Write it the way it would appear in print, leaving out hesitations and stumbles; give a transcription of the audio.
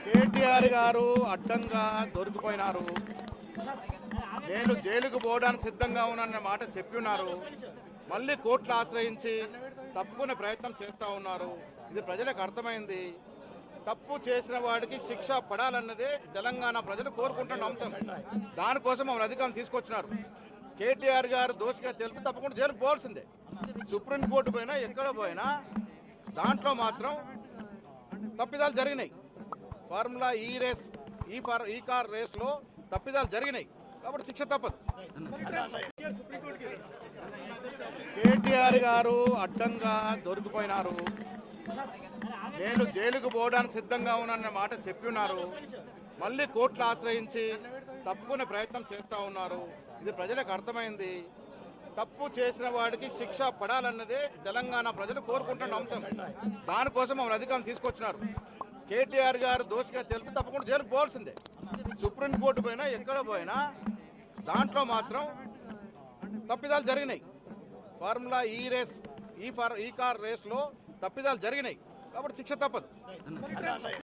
కేటీఆర్ గారు అడ్డంగా దొరికిపోయినారు. నేను జైలుకు పోవడానికి సిద్ధంగా ఉన్నానన్న మాట చెప్పి ఉన్నారు. మళ్ళీ కోర్టులు ఆశ్రయించి తప్పుకునే ప్రయత్నం చేస్తూ ఉన్నారు. ఇది ప్రజలకు అర్థమైంది. తప్పు చేసిన వాడికి శిక్ష పడాలన్నదే తెలంగాణ ప్రజలు కోరుకుంటున్న అంశం. దానికోసం మమ్మల్ని అధికారం తీసుకొచ్చినారు. కేటీఆర్ గారు దోషిగా తెలిస్తే తప్పకుండా జైలుకు పోవాల్సిందే. సుప్రీంకోర్టు పోయినా ఎక్కడ పోయినా దాంట్లో మాత్రం తప్పిదాలు జరిగినాయి. ఫార్ములా ఈ కార్ రేస్లో తప్పిదాలు జరిగినాయి కాబట్టి శిక్ష తప్పదు. కేటీఆర్ గారు అడ్డంగా దొరికిపోయినారు. నేను జైలుకు పోవడానికి సిద్ధంగా ఉన్నానన్న మాట చెప్పి ఉన్నారు. మళ్ళీ కోర్టులు ఆశ్రయించి తప్పుకునే ప్రయత్నం చేస్తూ ఉన్నారు. ఇది ప్రజలకు అర్థమైంది. తప్పు చేసిన వాడికి శిక్ష పడాలన్నదే తెలంగాణ ప్రజలు కోరుకుంటున్న అంశం. దానికోసం మమ్మల్ని అధికారం తీసుకొచ్చినారు. కేటీఆర్ గారు దోషిగా తెలిస్తే తప్పకుండా జైలుకు పోవాల్సిందే. సుప్రీంకోర్టు పోయినా ఎక్కడ పోయినా దాంట్లో మాత్రం తప్పిదాలు జరిగినాయి. ఫార్ములా ఈ కార్ రేస్లో తప్పిదాలు జరిగినాయి కాబట్టి శిక్ష తప్పదు.